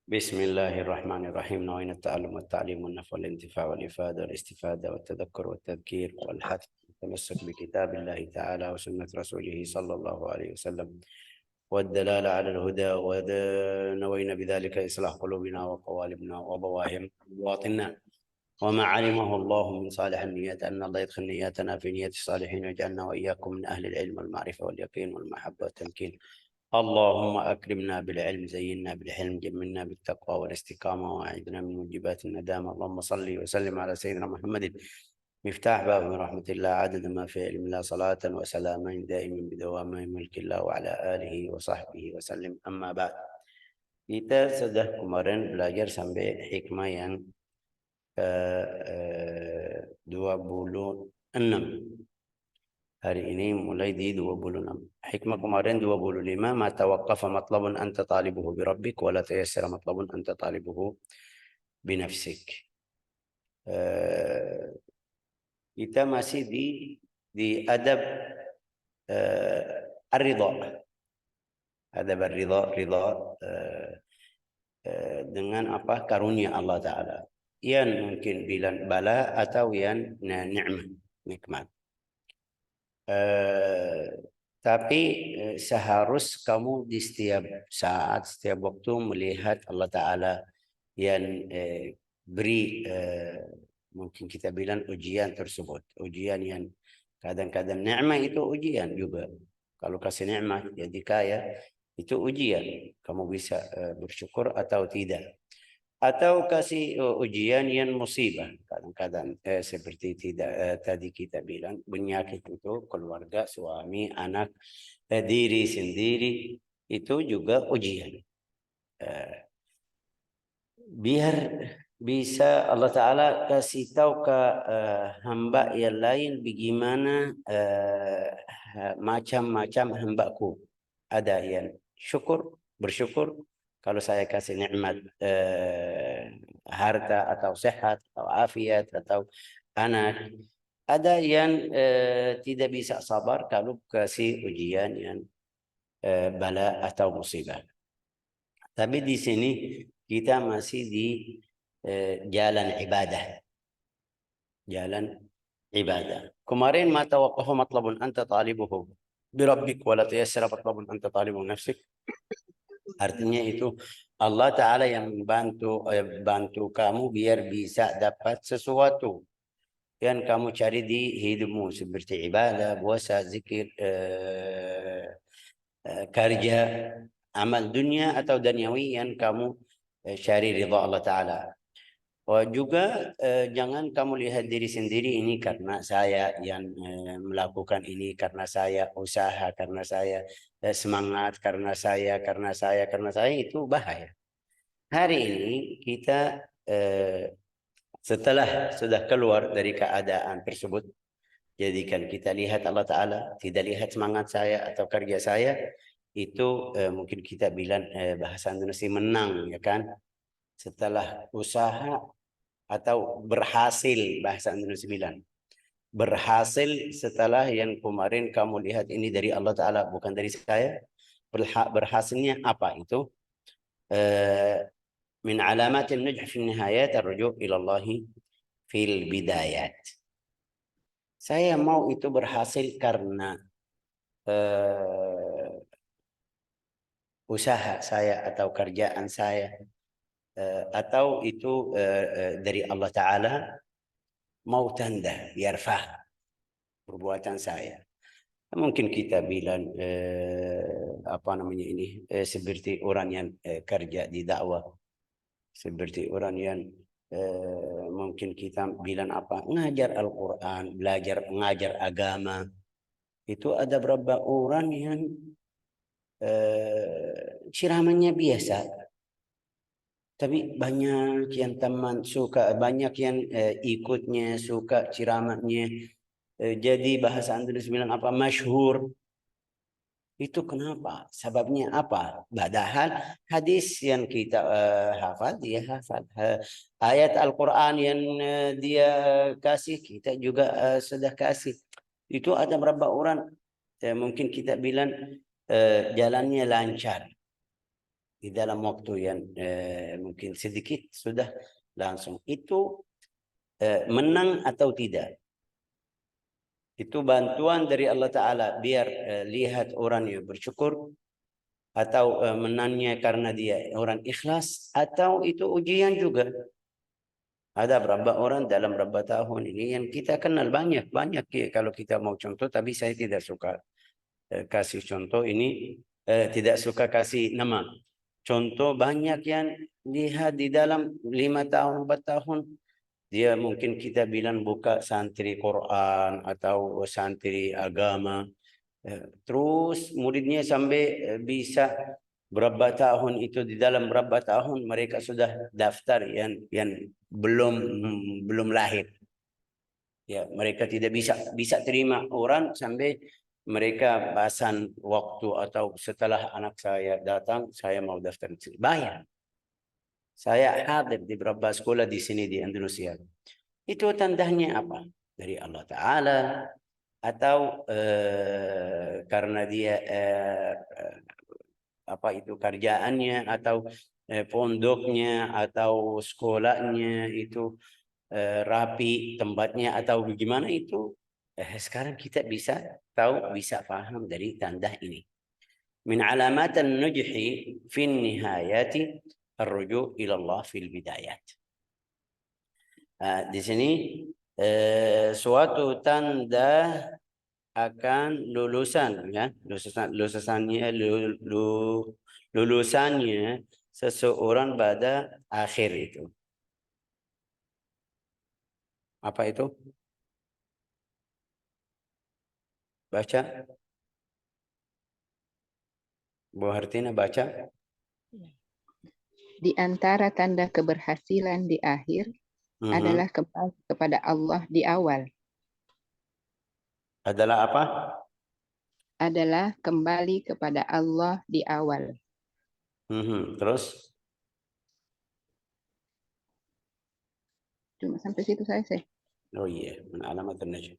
بسم الله الرحمن الرحيم. نوين التعلم والتعليم والنفع والانتفاع والإفادة والاستفادة والتذكر والتذكير والحث التمسك بكتاب الله تعالى وسنة رسوله صلى الله عليه وسلم والدلالة على الهدى، ونوينا بذلك إصلاح قلوبنا وقوالبنا وظواهر باطننا، وما علمه الله من صالح النيات أن الله يدخل نياتنا في نية الصالحين ويجعلنا وإياكم من أهل العلم والمعرفة واليقين والمحبة والتمكين. اللهم أكرمنا بالعلم، زينا بالحلم، جملنا بالتقوى والاستقامة، وأعذنا من موجبات الندامة. اللهم صل وسلم على سيدنا محمد مفتاح باب من رحمة الله، عدد ما في علم الله، صلاة وسلاما دائما بدوام ملك الله، وعلى آله وصحبه وسلم. أما بعد. Kita sudah kemarin belajar sampai hikmah yang ke 26. Hari ini mulai di 26. Hikmah kemarin 25. Ma tawaqqafa matlabun anta talibuhu bi rabbik wa la tayassara matlabun anta talibuhu bi nafsik. Kita masih di adab ar-ridha. Adab ar-ridha, dengan apa? Karunia Allah Ta'ala. Yang mungkin bilang bala atau yang ni'mah, nikmat. Tapi seharus kamu di setiap saat, setiap waktu melihat Allah Ta'ala yang beri, mungkin kita bilang ujian tersebut. Ujian yang kadang-kadang nikmat itu ujian juga. Kalau kasih nikmat jadi kaya, itu ujian. Kamu bisa bersyukur atau tidak. Atau kasih ujian yang musibah. Kadang-kadang seperti tadi kita bilang, penyakit itu keluarga, suami, anak, diri sendiri, itu juga ujian. Biar bisa Allah Ta'ala kasih tahu ke hamba yang lain bagaimana macam-macam hambaku. Ada yang bersyukur kalau saya kasih nikmat harta atau sehat atau afiat atau anak. Ada yang tidak bisa sabar kalau kasih ujian yang bala atau musibah. Tapi di sini kita masih di jalan ibadah. Jalan ibadah. Kemarin ma tawaqqafa matlabun anta talibuhu bi rabbik wa la tayassara matlabun anta talibu nafsik. Artinya itu Allah Ta'ala yang bantu kamu biar bisa dapat sesuatu yang kamu cari di hidupmu, seperti ibadah, puasa, zikir, kerja, amal dunia atau duniawi yang kamu cari ridha Allah Ta'ala. Juga jangan kamu lihat diri sendiri, ini karena saya yang melakukan ini, karena saya usaha, karena saya semangat, karena saya, itu bahaya. Hari ini kita setelah sudah keluar dari keadaan tersebut, jadikan kita lihat Allah Ta'ala, tidak lihat semangat saya atau kerja saya, itu mungkin kita bilang bahasa Indonesia menang, ya kan? Setelah usaha atau berhasil, bahasa Indonesia bilang berhasil setelah yang kemarin kamu lihat ini dari Allah Ta'ala, bukan dari saya. Berhasilnya apa itu? Min alamatil najh fi nihayat ar-ruju' ila Allah fil bidayat. Saya mau itu berhasil karena usaha saya atau kerjaan saya, atau itu dari Allah Ta'ala, mau tanda biar faham perbuatan saya. Mungkin kita bilang apa namanya ini, seperti orang yang kerja di dakwah, seperti orang yang mungkin kita bilang apa, ngajar Al-Quran, belajar mengajar agama. Itu ada beberapa orang yang ceramahnya biasa, tapi banyak yang teman suka, banyak yang ikutnya, suka ceramahnya. Jadi bahasa Indonesia bilang apa, masyhur. Itu kenapa? Sebabnya apa? Padahal hadis yang kita hafal, dia hafal. Ayat Al-Quran yang dia kasih, kita juga sudah kasih. Itu ada beberapa orang, mungkin kita bilang jalannya lancar. di dalam waktu yang mungkin sedikit sudah langsung. Itu menang atau tidak? Itu bantuan dari Allah Ta'ala biar lihat orang yang bersyukur, atau menangnya karena dia orang ikhlas, atau itu ujian juga. Ada berapa orang dalam berapa tahun ini yang kita kenal banyak ya, kalau kita mau contoh, tapi saya tidak suka kasih contoh ini, tidak suka kasih nama. Contoh banyak yang lihat di dalam 5 tahun, 4 tahun, dia mungkin kita bilang buka santri Quran atau santri agama. Terus muridnya sampai bisa berapa tahun itu, di dalam berapa tahun mereka sudah daftar yang belum lahir. Ya, mereka tidak bisa terima orang sampai mereka bahasan waktu atau setelah anak saya datang, saya mau daftar. Bayar. Saya hadir di beberapa sekolah di sini di Indonesia. Itu tandanya apa? Dari Allah Ta'ala, atau karena dia apa itu kerjaannya, atau pondoknya atau sekolahnya itu rapi tempatnya, atau bagaimana itu. Sekarang kita bisa tahu, bisa paham dari tanda ini. Min alamat an-nujhi fi nihayati ar-ruju' ila Allah fil bidayat. Di sini suatu tanda akan lulusan, ya, lulusannya seseorang pada akhir itu. Apa itu? Baca. Bu Hartina baca. Di antara tanda keberhasilan di akhir adalah kembali kepada Allah di awal. Adalah apa? Adalah kembali kepada Allah di awal. Terus? Cuma sampai situ saya. Oh iya, min alamat an-najh.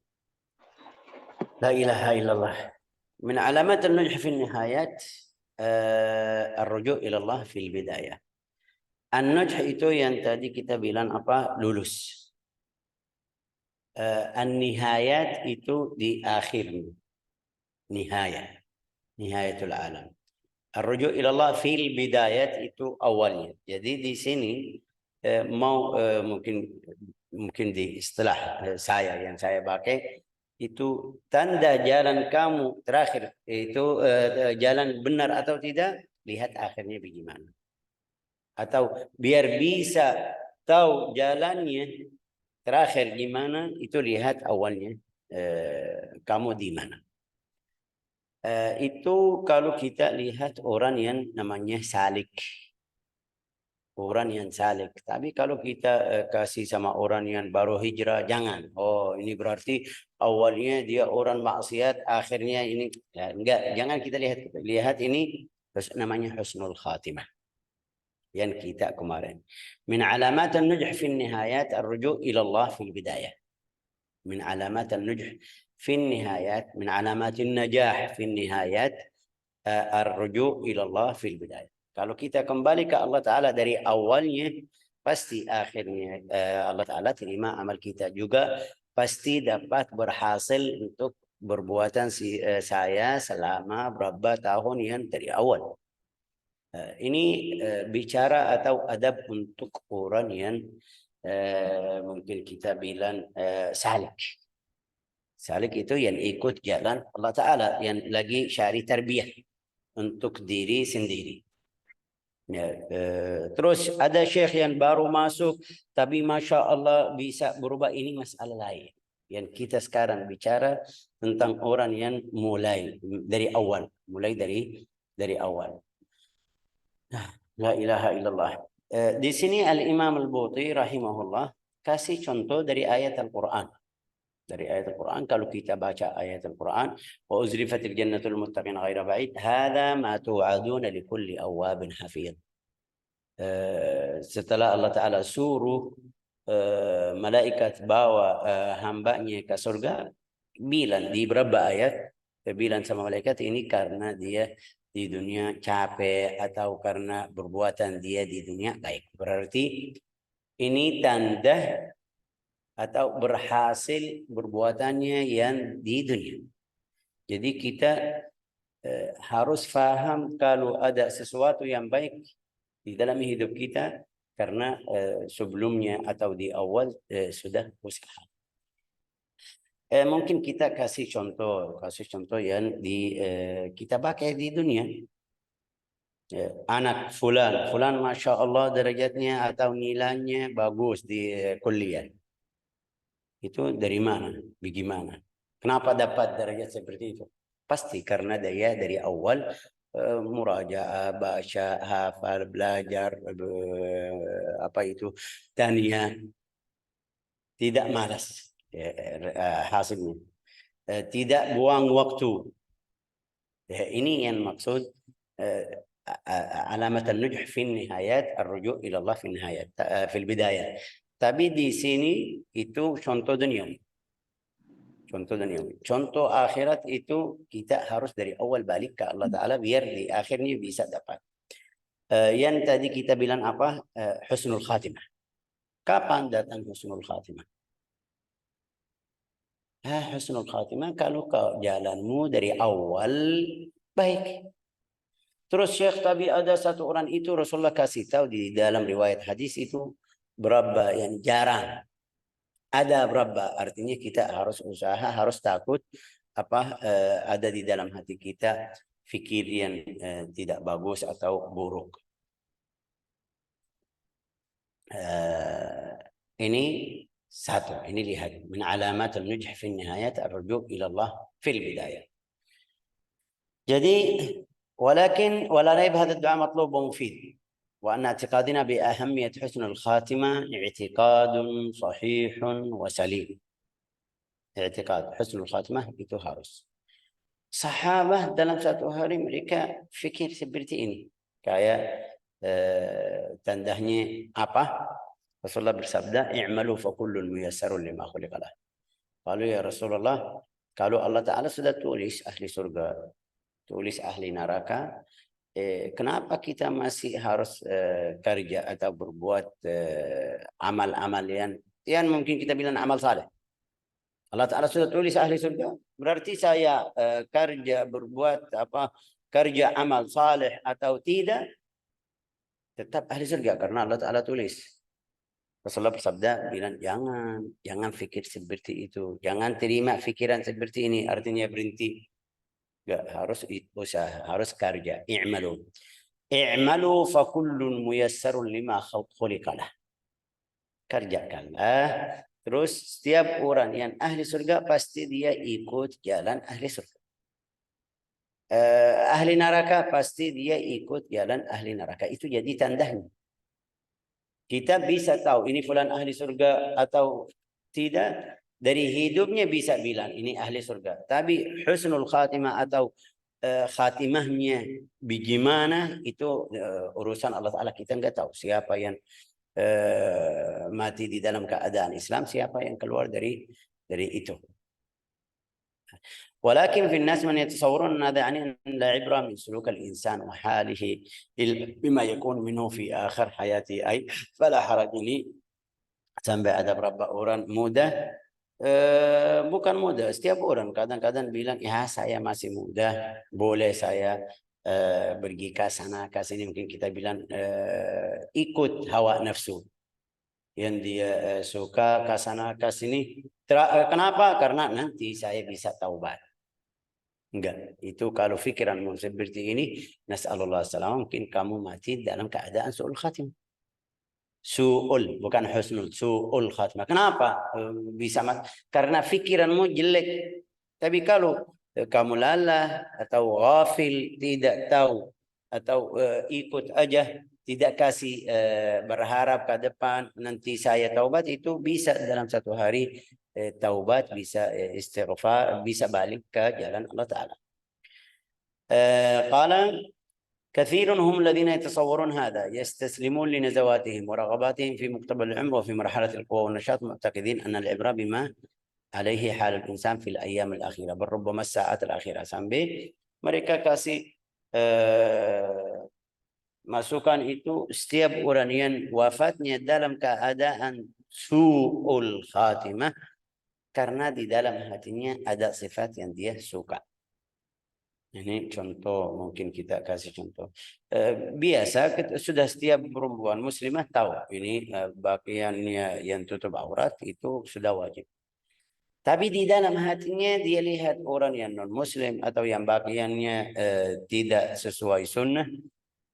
La ilaha illallah. Min alamat an-najh fi nihayat ar-ruju' ila Allah fil bidayah. An-najh itu yang tadi kita bilang apa? Lulus. An-nihayat itu di akhirnya. Nihayatul alam. Ar-ruju' ila Allah fil bidayat itu awalnya. Jadi di sini mungkin di istilah yang saya pakai itu tanda jalan kamu terakhir itu jalan benar atau tidak, lihat akhirnya bagaimana. Atau biar bisa tahu jalannya terakhir gimana, itu lihat awalnya kamu di mana. Itu kalau kita lihat orang yang namanya salik. Orang yang salik. Tapi kalau kita kasih sama orang yang baru hijrah, jangan. Oh, ini berarti awalnya dia orang maksiat, akhirnya ini. Ya, enggak, jangan kita lihat. Lihat ini namanya husnul khatimah. Yang kita kemarin. Min alamat an-nujh fi nihayat ar-ruju' ila Allah fi bidayah. Min alamat an-nujh fi nihayat, min alamat an-najah fi nihayat ar-ruju' ila Allah fi bidayah. Kalau kita kembali ke Allah Ta'ala dari awalnya, pasti akhirnya Allah Ta'ala terima amal kita juga. Pasti dapat berhasil untuk perbuatan saya selama berapa tahun yang dari awal. Ini bicara atau adab untuk orang yang mungkin kita bilang salik. Salik itu yang ikut jalan Allah Ta'ala, yang lagi syari tarbiyah untuk diri sendiri. Ya, terus ada syekh yang baru masuk, tapi Masya Allah bisa berubah, ini masalah lain. Yang kita sekarang bicara tentang orang yang mulai dari awal. Mulai dari awal. La ilaha illallah. Di sini Al-Imam Al-Buti rahimahullah kasih contoh dari ayat Al-Quran. Dari ayat Al-Quran, kalau kita baca ayat Al-Quran, wa uzrifatil jannatul muttaqin ghaira ba'id, hadha ma tu'aduna likulli awwabin hafidh. Setelah Allah Ta'ala suruh malaikat bawa hambanya ke surga, bilang di beberapa ayat, bilang sama malaikat ini karena dia di dunia capek atau karena perbuatan dia di dunia baik. Berarti ini tanda atau berhasil perbuatannya yang di dunia. Jadi kita harus paham kalau ada sesuatu yang baik di dalam hidup kita karena sebelumnya atau di awal sudah usaha. Mungkin kita kasih contoh yang kita pakai di dunia. Anak fulan masya Allah derajatnya atau nilainya bagus di kuliah. Itu dari mana? Bagaimana? Kenapa dapat derajat seperti itu? Pasti karena dia dari awal murajaah, baca, hafal, belajar apa itu tania, tidak malas hasilnya. Tidak buang waktu. Ini yang maksud علامة النجح في النهايات الرجوع إلى الله في النهايات في البداية. Tapi di sini itu contoh duniawi. Contoh duniawi. Contoh akhirat itu kita harus dari awal balik ke Allah Ta'ala biar di akhirnya bisa dapat. Yang tadi kita bilang apa? Husnul khatimah. Kapan datang husnul khatimah? Husnul khatimah kalau kau jalanmu dari awal baik. Terus Syekh, tapi ada satu orang itu Rasulullah kasih tahu di dalam riwayat hadis itu berapa yang jarang. Ada berapa, artinya kita harus usaha, harus takut apa ada di dalam hati kita fikir yang tidak bagus atau buruk. Ini satu, ini lihat min alamat al-nujh fi nihayat ar-ruju' ila Allah fil bidayah. Jadi ولكن ولا ريب هذا الدعاء مطلوب ومفيد وأن اعتقادنا بأهمية حسن الخاتمة اعتقاد صحيح وسليم. اعتقاد حسن الخاتمة itu harus. Sahabat dalam satu hari mereka fikir seperti ini. Kayak tandanya apa? Rasulullah bersabda, "I'malu fa kullun muyassarun lima khuliqa lah." Lalu ya Rasulullah, kalau Allah Ta'ala sudah tulis ahli surga, tulis ahli neraka, kenapa kita masih harus kerja atau berbuat amal-amal yang mungkin kita bilang amal saleh? Allah Ta'ala sudah tulis ahli surga, berarti saya kerja berbuat apa, kerja amal saleh atau tidak, tetap ahli surga karena Allah Ta'ala tulis. Rasulullah bersabda bilang jangan fikir seperti itu, jangan terima pikiran seperti ini, artinya berhenti. Enggak, harus usaha, harus kerja. I'malu fa kullun muyassarun lima khuliqa lah. Kerjakanlah. Terus setiap orang yang ahli surga pasti dia ikut jalan ahli surga. Ahli neraka pasti dia ikut jalan ahli neraka. Itu jadi tandanya. Kita bisa tahu ini fulan ahli surga atau tidak. Dari hidupnya bisa bilang ini ahli surga. Tapi husnul khatimah atau khatimahnya bagaimana itu urusan Allah Ta'ala. Kita nggak tahu siapa yang mati di dalam keadaan Islam, siapa yang keluar dari itu. ولكن في الناس من يتصورون هذا يعني أن لا عبرة من سلوك الإنسان وحاله بما يكون منه في آخر حياته أي فلا حرج لي. Sampai ada beberapa orang muda, bukan muda, setiap orang kadang-kadang bilang ya saya masih muda, boleh saya pergi ke sana ke sini. Mungkin kita bilang ikut hawa nafsu yang dia suka ke sana ke sini. Kenapa? Karena nanti saya bisa taubat. Enggak, itu kalau fikiranmu seperti ini, nas'alullah salam, mungkin kamu mati dalam keadaan su'ul khatimah. Su'ul, bukan husnul, su'ul khatimah. Kenapa bisa mati? Karena fikiranmu jelek. Tapi kalau kamu lalah atau ghafil, tidak tahu atau ikut aja, tidak kasih berharap ke depan nanti saya taubat, itu bisa dalam satu hari taubat, bisa istighfar, bisa balik ke jalan Allah Ta'ala. قال كثير هم الذين يتصورون هذا يستسلمون لنزواتهم ورغباتهم في مقتبل العمر وفي مرحلة القوة والنشاط معتقدين أن العبرة بما عليه حال الإنسان في الأيام الأخيرة بل ربما الساعات الأخيرة. Sampai mereka kasih masukan itu setiap orang yang wafatnya dalam keadaan su'ul khatimah karena di dalam hatinya ada sifat yang dia suka. Ini contoh, mungkin kita kasih contoh. Biasa sudah setiap perempuan muslimah tahu ini pakaiannya yang tutup aurat itu sudah wajib. Tapi di dalam hatinya dia lihat orang yang non muslim atau yang pakaiannya tidak sesuai sunnah,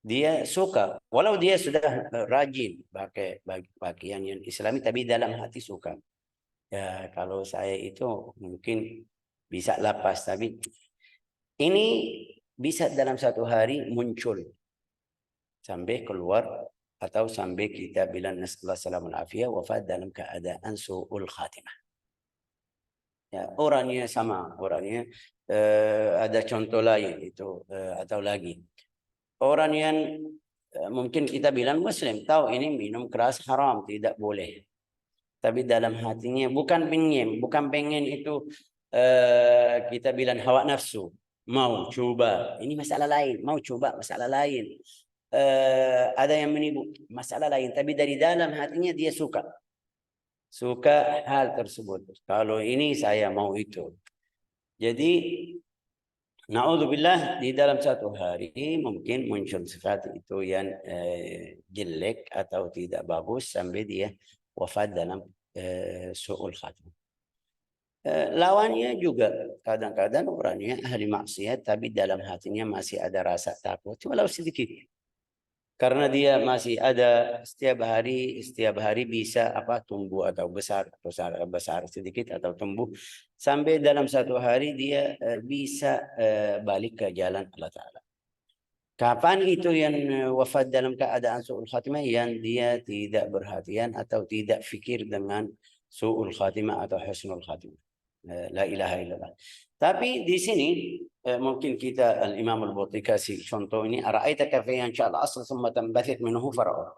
dia suka. Walau dia sudah rajin pakai pakaian yang islami, tapi dalam hati suka. Ya kalau saya itu mungkin bisa lepas, tapi ini bisa dalam satu hari muncul sampai keluar atau sampai kita bilang nasallahu salamul afiyah wafat dalam keadaan su'ul khatimah. Ya, orangnya sama, orangnya ada contoh lain itu atau lagi orang yang mungkin kita bilang muslim tahu ini minum keras haram tidak boleh, tapi dalam hatinya bukan pengen itu kita bilang hawa nafsu. Mau coba, ini masalah lain. Mau coba, masalah lain. Ada yang menipu, masalah lain. Tapi dari dalam hatinya dia suka. Suka hal tersebut. Kalau ini saya mau itu. Jadi, na'udzubillah, di dalam satu hari mungkin muncul sifat itu yang jelek atau tidak bagus sampai dia wafat dalam su'ul khatimah. Lawannya juga kadang-kadang orangnya ahli maksiat tapi dalam hatinya masih ada rasa takut walau sedikit, karena dia masih ada setiap hari bisa tumbuh atau besar sedikit atau tumbuh sampai dalam satu hari dia bisa balik ke jalan Allah Ta'ala. Kapan itu yang wafat dalam keadaan su'ul khatimah? Yang dia tidak perhatian atau tidak fikir dengan su'ul khatimah atau husnul khatimah. La ilaha illallah. Tapi di sini mungkin kita Al-Imam Al-Bukhari kasih contoh ini, ara'aitaka fi insya'al asl thumma tambathit minhu far'un.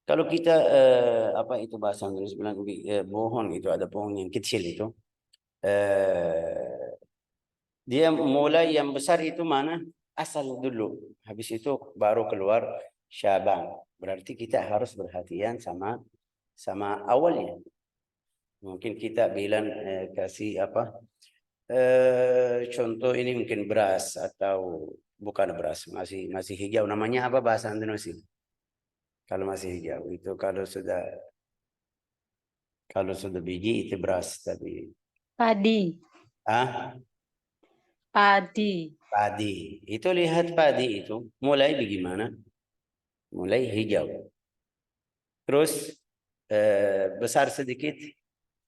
Kalau kita apa itu bahasa Inggris bilang pohon itu, ada pohon yang kecil itu, dia mulai yang besar itu mana? Asal dulu. Habis itu baru keluar syabang. Berarti kita harus perhatian sama awalnya. Mungkin kita bilang kasih contoh ini mungkin beras atau bukan beras, masih hijau, namanya apa bahasa Indonesia? Kalau masih hijau itu kalau sudah biji itu beras, tapi Padi. Padi. Itu lihat padi itu mulai bagaimana? Mulai hijau. Terus besar sedikit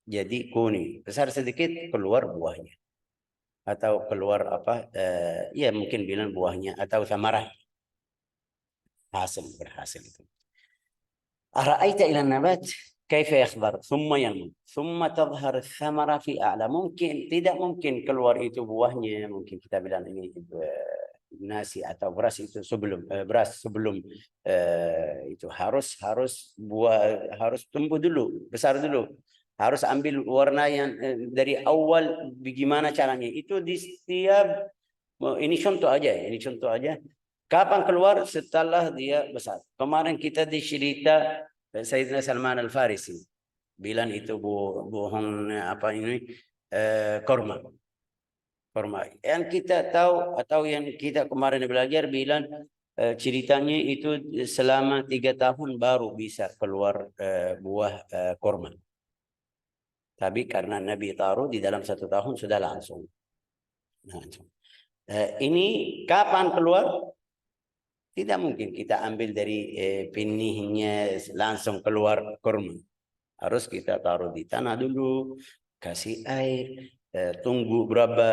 jadi kuning, besar sedikit keluar buahnya, atau keluar ya mungkin bilang buahnya atau samarah, berhasil itu. Ara'aita ila nabat kaifa yakhbar thumma yanmu thumma tadhhar ath-thamara fi a'la. Mungkin tidak mungkin keluar itu buahnya, mungkin kita bilang ini nasi atau beras itu sebelum itu harus buah harus tumbuh dulu, besar dulu. Harus ambil warna yang dari awal. Bagaimana caranya? Itu di setiap, ini contoh aja. Kapan keluar? Setelah dia besar. Kemarin kita dicerita Sayyidina Salman Al-Farisi bilang itu bohong korma. Yang kita tahu atau yang kita kemarin belajar bilang ceritanya itu selama 3 tahun baru bisa keluar buah korma. Tapi karena Nabi taruh di dalam 1 tahun sudah langsung. Ini kapan keluar? Tidak mungkin kita ambil dari benihnya langsung keluar kurma. Harus kita taruh di tanah dulu, kasih air, tunggu berapa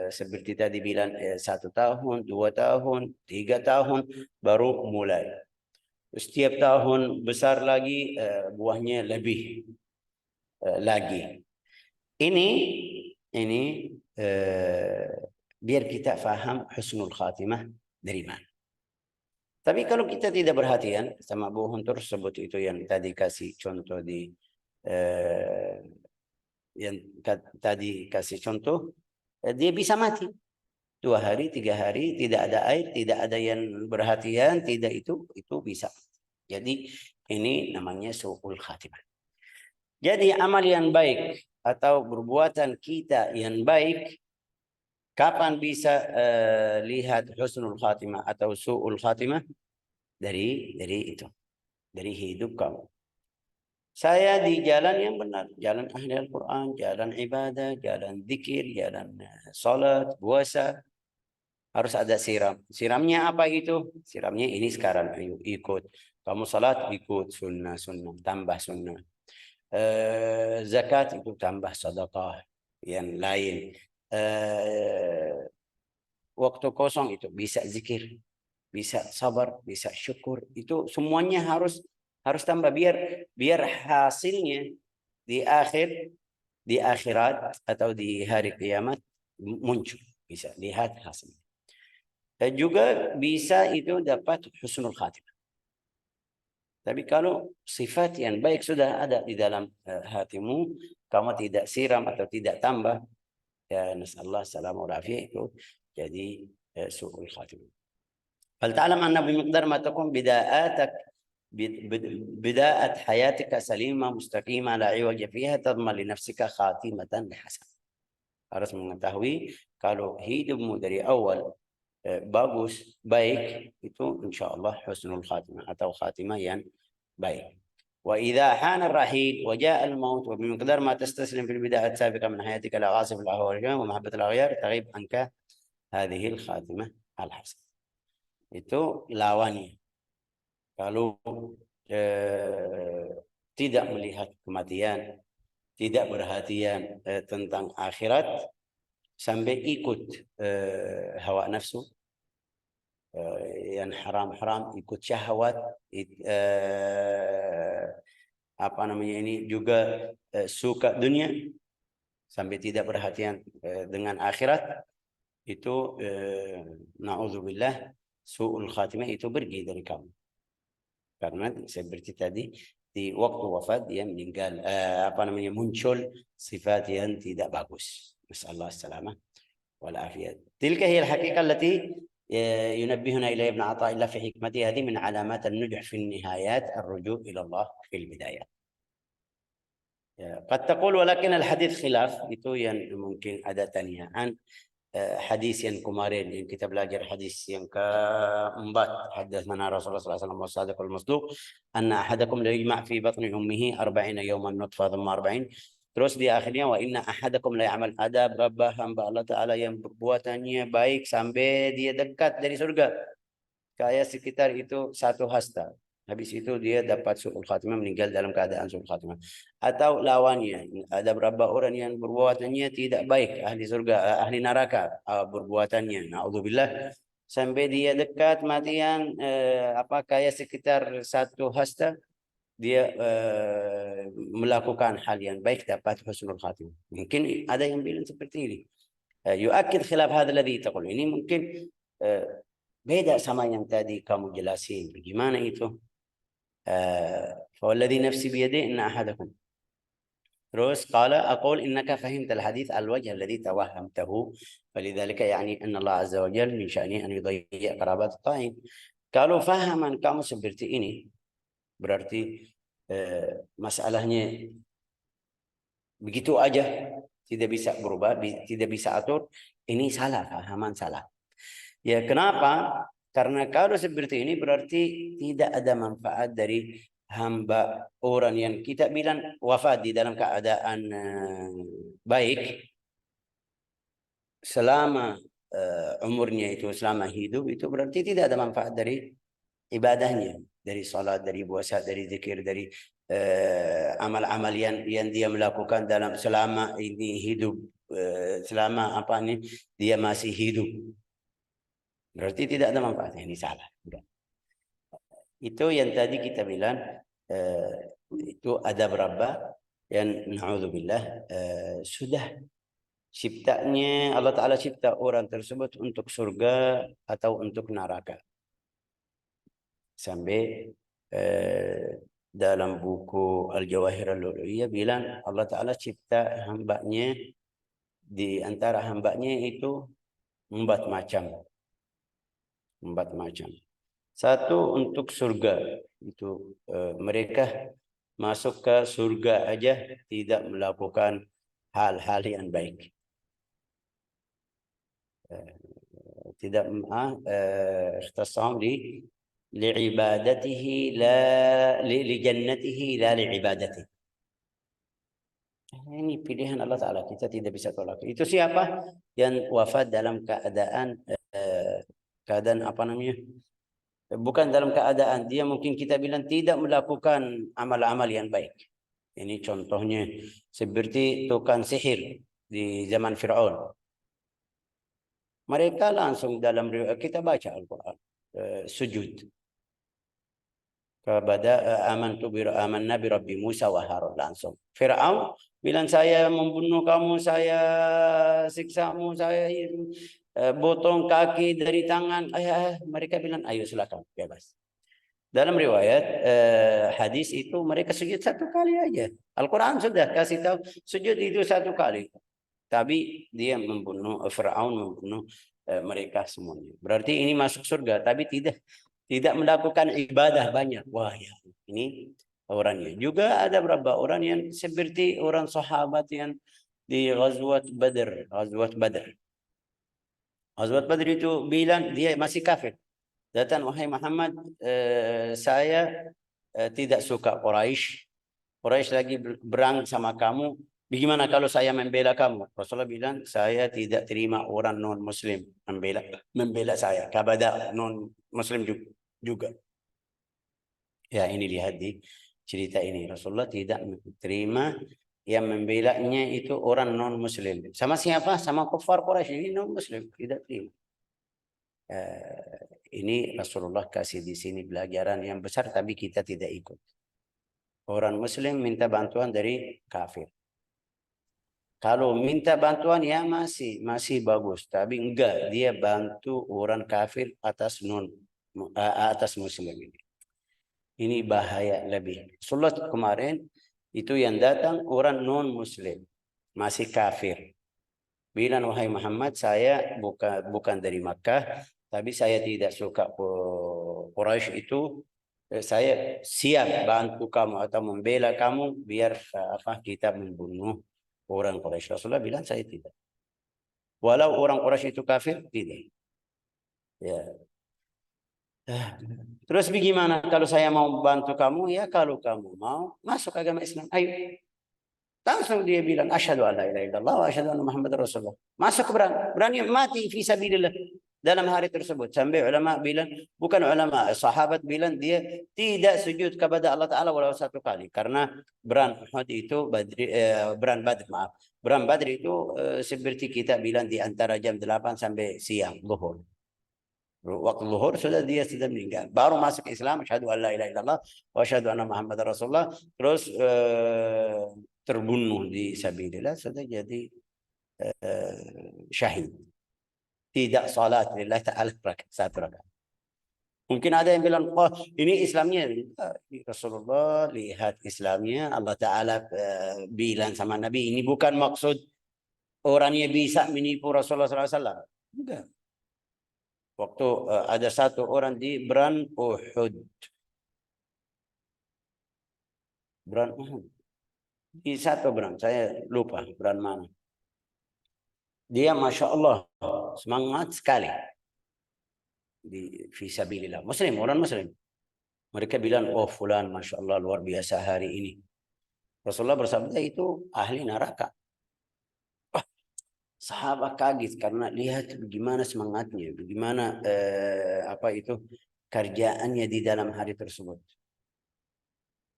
seperti tadi bilang 1 tahun, 2 tahun, 3 tahun baru mulai. Setiap tahun besar lagi buahnya lebih lagi. Ini biar kita faham husnul khatimah dari mana. Tapi kalau kita tidak perhatian sama bohong tersebut, itu yang tadi kasih contoh dia bisa mati. 2 hari, 3 hari, tidak ada air, tidak ada yang perhatian, tidak itu bisa. Jadi ini namanya su'ul khatimah. Jadi amal yang baik atau perbuatan kita yang baik, kapan bisa lihat husnul khatimah atau su'ul khatimah? Dari itu, dari hidup kamu. Saya di jalan yang benar, jalan ahli Al-Quran, jalan ibadah, jalan zikir, jalan salat, puasa. Harus ada siram. Siramnya apa gitu? Siramnya ini sekarang, ayo ikut. Kamu salat, ikut sunnah, tambah sunnah. Zakat itu tambah sedekah yang lain. Waktu kosong itu bisa zikir, bisa sabar, bisa syukur. Itu semuanya harus tambah biar hasilnya di akhirat atau di hari kiamat muncul, bisa lihat hasilnya. Dan juga bisa itu dapat husnul khatimah. Tapi kalau sifat yang baik sudah ada di dalam hatimu, kamu tidak siram atau tidak tambah, ya nasallahu salamul afiyah, itu jadi su'ul khatimah. فلتعلم أن بمقدار ما تكون بداءة حياتك سليمة مستقيمة لا عوج فيها تضمن لنفسك خاتمة حسنة. Harus mengetahui kalau hidupmu dari awal bagus, baik, itu insyaallah husnul khatimah atau khatimah yang baik. وإذا حان الرحيل وجاء الموت وبمقدار ما تستسلم في البداية السابقة من حياتك لعاصف الأهواء ومحبة الأغيار تغيب عنك هذه الخاتمة الحسنة. Itu lawannya. Kalau tidak melihat kematian, tidak perhatian tentang akhirat, sampai ikut hawa nafsu, yang haram-haram, ikut syahwat, apa namanya ini juga suka dunia, sampai tidak perhatian dengan akhirat, itu na'udzubillah, su'ul khatimah itu pergi dari kamu. Karena seperti tadi di waktu wafat dia meninggal, muncul sifat yang tidak bagus. Nasallahu salamah wal afiyat. Tilka hiya al-haqiqah allati ينبهنا إلى ابن عطاء الله في حكمته هذه من علامات النجح في النهايات الرجوع إلى الله في البدايات. قد تقول ولكن الحديث خلاف, itu yang mungkin ada tanyaan. Hadis yang kemarin yang kita belajar, hadis yang keempat, hadatsana Rasulullah sallallahu alaihi wasallam wasadiqul masduq anna ahadakum la yajma' fi batni ummihi 40 yawman nutfa thumma 40. Terus di akhirnya wa inna ahadakum la ya'mal, ada berapa hamba Allah taala yang perbuatannya baik sampai dia dekat dari surga, kayak sekitar itu 1 hasta. Habis itu dia dapat su'ul khatimah, meninggal dalam keadaan su'ul khatimah. Atau lawannya, ada berapa orang yang perbuatannya tidak baik, ahli surga, ahli neraka perbuatannya, na'udzubillah, sampai dia dekat matian, kayak sekitar 1 hasta, dia melakukan hal yang baik, dapat husnul khatimah. Mungkin ada yang bilang seperti ini. Yu'akkid khilaf hadha alladhi taqul. Ini mungkin beda sama yang tadi kamu jelasin. Bagaimana itu? فوالذي نفسي بيده إن أحدكم. Terus قال أقول إنك فهمت الحديث على الوجه الذي توهمته فلذلك يعني أن الله عز وجل من شأنه أن يضيع قرابات الطائعين. Kalau fahaman kamu seperti ini, berarti masalahnya begitu aja, tidak bisa berubah, tidak bisa atur. Ini salah, fahaman salah. Ya, kenapa? Karena kalau seperti ini berarti tidak ada manfaat dari hamba orang yang kita bilang wafat di dalam keadaan baik, selama umurnya itu, selama hidup itu, berarti tidak ada manfaat dari ibadahnya, dari salat, dari puasa, dari zikir, dari amal-amal yang dia melakukan dalam selama ini hidup, selama dia masih hidup. Berarti tidak ada manfaatnya. Ini salah. Itu yang tadi kita bilang, itu ada berapa yang na'udzubillah sudah ciptanya Allah Ta'ala cipta orang tersebut untuk surga atau untuk neraka. Sampai dalam buku Al-Jawahir Al-Lu'lu'iyah bilang Allah Ta'ala cipta hambanya, di antara hambanya itu Empat macam. Satu untuk surga, itu mereka masuk ke surga aja tidak melakukan hal-hal yang baik. Tidak ikhtasam li'ibadatihi la li jannatihi la li'ibadatihi. Ini pilihan Allah Ta'ala, kita tidak bisa tolak. Itu siapa yang wafat dalam keadaan apa namanya? Bukan dalam keadaan dia, mungkin kita bilang tidak melakukan amal-amal yang baik. Ini contohnya seperti tukang sihir di zaman Fir'aun. Mereka langsung dalam kita baca Al-Quran sujud kepada amanna bi Rabbi Musa wa Harun, langsung. Fir'aun bilang saya membunuh kamu, saya siksamu, saya potong kaki dari tangan. Mereka bilang ayo silakan bebas. Dalam riwayat hadis itu mereka sujud satu kali aja. Al-Quran sudah kasih tahu sujud itu satu kali. Tapi dia membunuh, Fir'aun membunuh mereka semuanya. Berarti ini masuk surga, tapi tidak melakukan ibadah banyak. Wah ya, ini orangnya. Juga ada beberapa orang yang seperti orang sahabat yang di Ghazwat Badr. Ghazwat Badr itu bilang dia masih kafir. Datang, wahai Muhammad, saya tidak suka Quraisy. Quraisy lagi berang sama kamu. Bagaimana kalau saya membela kamu? Rasulullah bilang, saya tidak terima orang non-Muslim membela saya. Kepada non-Muslim juga. Ya, ini lihat di cerita ini. Rasulullah tidak terima yang membelanya itu orang non-Muslim. Sama siapa? Sama kufar Quraisy. Ini non-Muslim. Tidak terima. Ini Rasulullah kasih di sini pelajaran yang besar, tapi kita tidak ikut. Orang Muslim minta bantuan dari kafir. Kalau minta bantuan ya masih bagus, tapi enggak, dia bantu orang kafir atas Muslim ini. Ini bahaya lebih. Rasulullah kemarin itu yang datang orang non Muslim, masih kafir. Bilang, wahai Muhammad, saya bukan dari Makkah, tapi saya tidak suka Quraisy itu. Saya siap bantu kamu atau membela kamu biar kita membunuh orang Quraisy. Rasulullah bilang saya tidak. Walau orang Quraisy itu kafir, tidak. Ya. Terus bagaimana kalau saya mau bantu kamu? Ya kalau kamu mau masuk agama Islam, ayo. Langsung dia bilang asyhadu an la ilaha illallah wa asyhadu anna Muhammadar Rasulullah. Masuk berani mati fi sabilillah dalam hari tersebut. Sampai ulama bilang, bukan ulama, sahabat bilang dia tidak sujud kepada Allah Ta'ala walau satu kali. Karena Perang Badr itu seperti kita bilang di antara jam 8 sampai siang, zuhur. Waktu zuhur sudah meninggal. Baru masuk Islam, asyhadu an la ilaha illallah wa asyhadu anna Muhammadar Rasulullah. Terus terbunuh di sabilillah, sudah jadi syahid. Tidak salat lillah ta'ala satu rakaat. Mungkin ada yang bilang, oh ini Islamnya. Rasulullah lihat Islamnya, Allah Ta'ala bilang sama Nabi, ini bukan maksud orangnya bisa menipu Rasulullah SAW. Enggak. Waktu ada satu orang di Perang Uhud. Di satu perang, saya lupa perang mana. Dia Masya Allah semangat sekali di fisabilillah. Muslim, orang Muslim. Mereka bilang, oh fulan Masya Allah luar biasa hari ini. Rasulullah bersabda itu ahli neraka. Sahabat kaget karena lihat bagaimana semangatnya, bagaimana kerjaannya di dalam hari tersebut.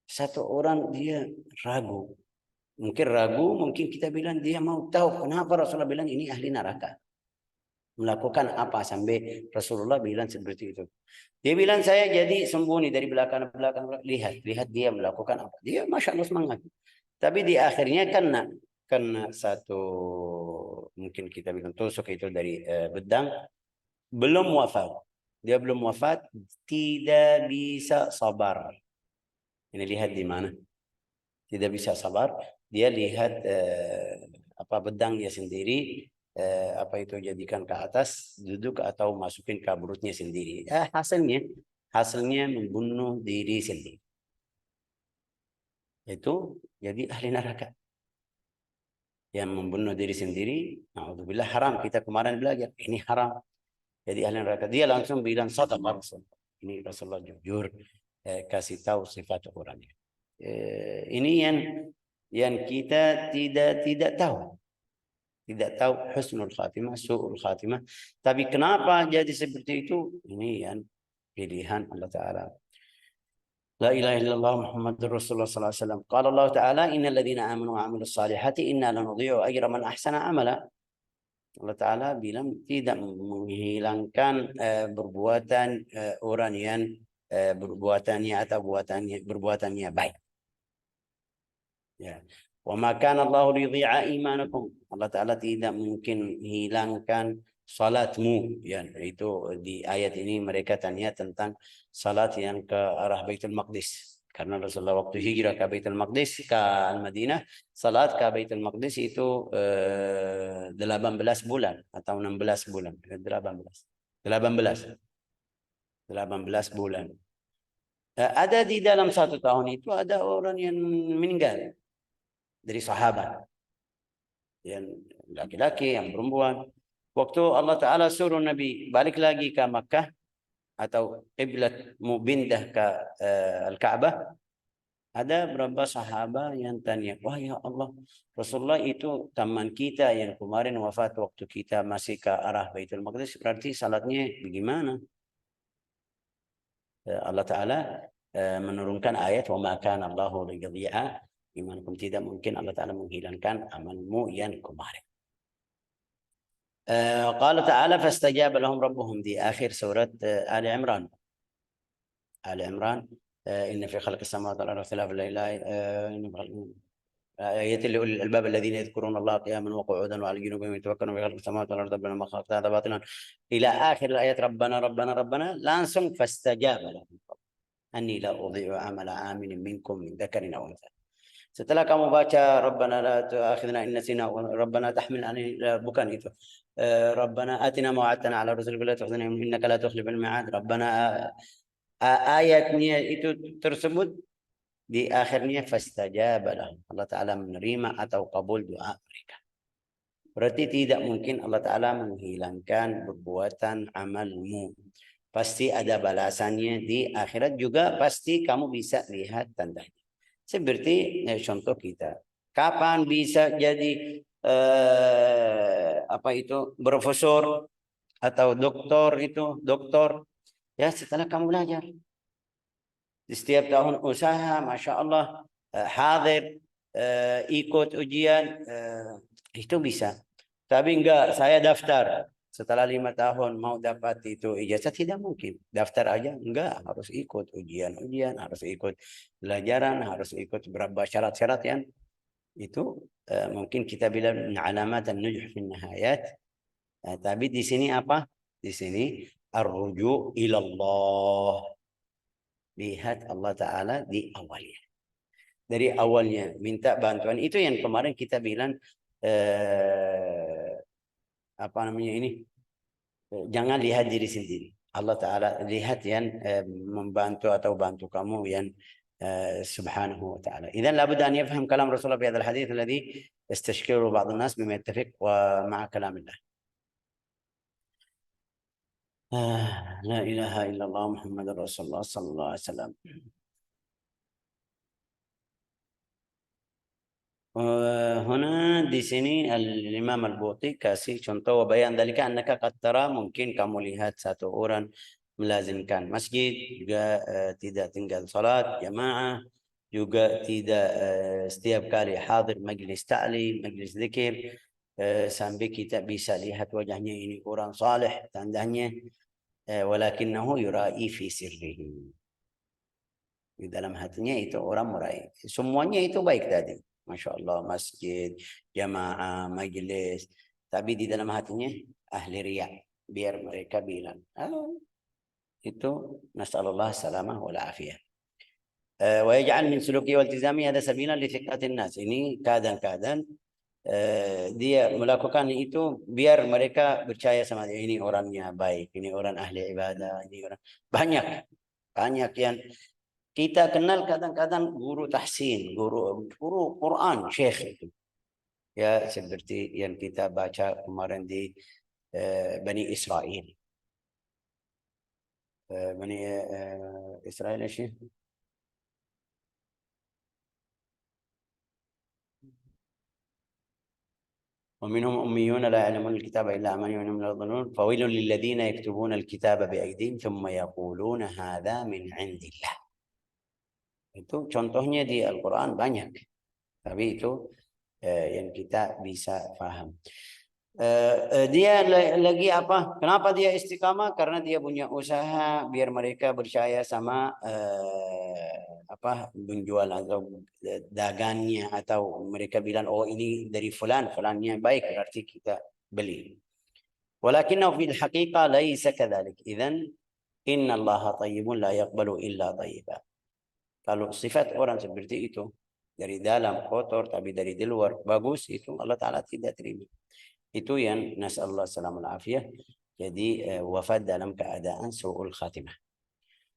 Satu orang dia ragu. Mungkin kita bilang dia mau tahu kenapa Rasulullah bilang ini ahli neraka. Melakukan apa sampai Rasulullah bilang seperti itu. Dia bilang saya jadi sembunyi dari belakang. Lihat dia melakukan apa. Dia Masya Allah semangat. Tapi di akhirnya kena satu, mungkin kita bilang tusuk itu dari pedang. Belum wafat. Dia belum wafat. Tidak bisa sabar. Ini lihat di mana. Tidak bisa sabar. Dia lihat pedangnya sendiri apa itu jadikan ke atas, duduk atau masukin ke perutnya sendiri. Hasilnya membunuh diri sendiri. Itu jadi ahli neraka. Yang membunuh diri sendiri, naudzubillah, haram. Kita kemarin belajar, ini haram. Jadi ahli neraka. Dia langsung bilang sadaqah Rasulullah. Ini Rasulullah jujur kasih tahu sifat orangnya. Ini yang kita tidak tahu. Tidak tahu husnul khatimah, su'ul khatimah. Tapi kenapa jadi seperti itu? Ini yang pilihan Allah Ta'ala. La ilaha illallah Muhammadur Rasulullah sallallahu alaihi wasallam. Qala Allah Ta'ala, innal ladzina amanu wa 'amilus salihati inna lanudhi'u ajra man ahsana amala. Allah Ta'ala bilang tidak menghilangkan perbuatan orang yang perbuatannya atau perbuatannya baik. Ya. Wa ma kana Allahu liyudhi'a imanakum. Allah Ta'ala tidak mungkin hilangkan salatmu. Ya, itu di ayat ini mereka tanya tentang salat yang ke arah Baitul Maqdis. Karena Rasulullah waktu hijrah ke Baitul Maqdis, ke Al-Madinah, salat ke Baitul Maqdis itu 18 bulan atau 16 bulan. 18 bulan. Ada di dalam 1 tahun itu ada orang yang meninggal dari sahabat, yang laki-laki, yang perempuan. Waktu Allah Ta'ala suruh Nabi balik lagi ke Makkah atau qiblat pindah ke Al-Ka'bah, ada beberapa sahabat yang tanya, wah ya Allah, Rasulullah itu teman kita yang kemarin wafat waktu kita masih ke arah Baitul Maqdis, berarti salatnya bagaimana? Allah Ta'ala menurunkan ayat, wa ma kana Allahu liyudhi'a imanakum. Tidak mungkin Allah Ta'ala menghilangkan amalmu yang kemarin. Qala Ta'ala fastajaba lahum rabbuhum, di akhir surat Ali Imran. Inna fi khalqis samawati wal ardi ikhtilafil layli آيات لأولي الألباب الذين يذكرون الله قياما وقعودا وعلى جنوبهم يتفكرون في خلق السماوات والأرض ربنا ما خلقت هذا باطلا إلى آخر الآيات. ربنا langsung فاستجاب لهم أني لا أضيع عمل عامل منكم من ذكر أو أنثى. Setelah kamu baca Rabbana la tu'akhidhna in nasina wa Rabbana tahmil alaina, bukan itu. Rabbana atina ma wa'adtana ala rusulika la tukhzina innaka la tukhliful mi'ad. Rabbana, ayatnya itu tersebut di akhirnya fastajaba lahum. Allah Ta'ala menerima atau kabul doa mereka. Berarti tidak mungkin Allah Ta'ala menghilangkan perbuatan amalmu. Pasti ada balasannya di akhirat juga, pasti kamu bisa lihat tandanya. Seperti contoh kita, kapan bisa jadi profesor atau doktor ya setelah kamu belajar. Di setiap tahun usaha, masya Allah, hadir, ikut ujian, itu bisa. Tapi enggak, saya daftar setelah 5 tahun mau dapat itu ijazah, tidak mungkin. Daftar aja enggak, harus ikut ujian, harus ikut pelajaran, harus ikut beberapa syarat-syarat yang itu mungkin kita bilang alamat an-nujuh fi nihayat. Tapi di sini apa? Di sini ar-ruju' ila Allah. Lihat Allah Ta'ala di awalnya. Dari awalnya minta bantuan. Itu yang kemarin kita bilang jangan lihat diri sendiri. Allah Ta'ala lihat yang membantu atau bantu kamu yang subhanahu wa ta'ala. إذن لابد أن يفهم كلام رسول الله في هذا الحديث الذي يستشكله بعض الناس بما يتفق ومع كلام الله. لا إله إلا الله محمد رسول الله صلى الله عليه وسلم. هنا di sini Imam Al-Buti kasih contoh bayan dalika annaka qad tara, mungkin kamu lihat satu orang melazimkan masjid, juga tidak tinggal salat jamaah, juga tidak setiap kali hadir majlis ta'lim, majlis zikir, sampai kita bisa lihat wajahnya ini orang saleh, tandanya walakinnahu yura'i fi sirrihi. Di dalam hatinya itu orang meraih. Semuanya itu baik tadi. Masya Allah, masjid, jamaah, majlis. Tapi di dalam hatinya ahli riya. Biar mereka bilang. Itu nasallallahu salamah wal afiyah. Wa yaj'al min suluki wal tizami ada sabila li thiqatin nas. Ini kadang-kadang dia melakukan itu biar mereka percaya sama dia, ini orangnya baik, ini orang ahli ibadah, ini orang banyak yang kita kenal kadang-kadang guru tahsin, guru Quran, syekh itu. Ya seperti yang kita baca kemarin di Bani Israel. Bani Israel ya Syekh? ومنهم أميون لا يعلمون الكتاب إلا أماني وإنهم ليظنون فويل للذين يكتبون الكتاب بأيديهم ثم يقولون هذا من عند الله. Itu contohnya di Al-Quran banyak. Tapi itu yang kita bisa paham. Dia lagi apa? Kenapa dia istiqamah? Karena dia punya usaha biar mereka percaya sama penjual atau dagangnya, atau mereka bilang oh ini dari fulannya baik, berarti kita beli. Walakinnahu fil haqiqah laisa kadzalik. Idzan inna Allaha thayyibun la yaqbalu illa thayyiban. Kalau sifat orang seperti itu dari dalam kotor tapi dari luar bagus, itu Allah Ta'ala tidak terima. Itu yang nasallahu salamul afiyah. Jadi wafat dalam keadaan su'ul khatimah.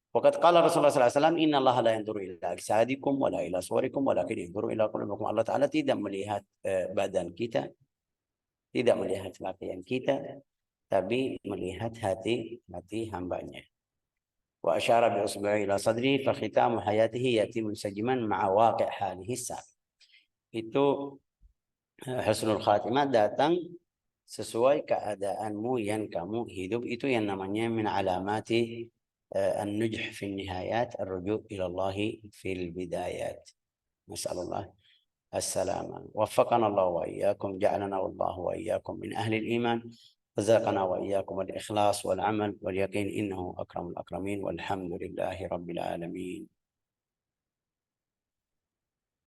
Waqad qala Rasulullah sallallahu alaihi wasallam, inna Allah la yanzuru ila ajsadikum wa la ila suwarikum walakin yanzuru ila qulubikum. Allah Ta'ala tidak melihat badan kita, tidak melihat pakaian kita, tapi melihat hati hambanya. Wa asyara bi usbu'i ila sadri fa khitamu hayatihi yati munsajiman ma'a waqi' halihi sa'. Itu husnul khatimah datang sesuai keadaanmu yang kamu hidup. Itu yang namanya min alamati an-nujh fi nihayat ar-ruju' ila Allah fil bidayat. Nasallallahu السلامة. وفقنا الله وإياكم، جعلنا الله وإياكم من أهل الإيمان، رزقنا وإياكم الإخلاص والعمل واليقين، إنه أكرم الأكرمين، والحمد لله رب العالمين.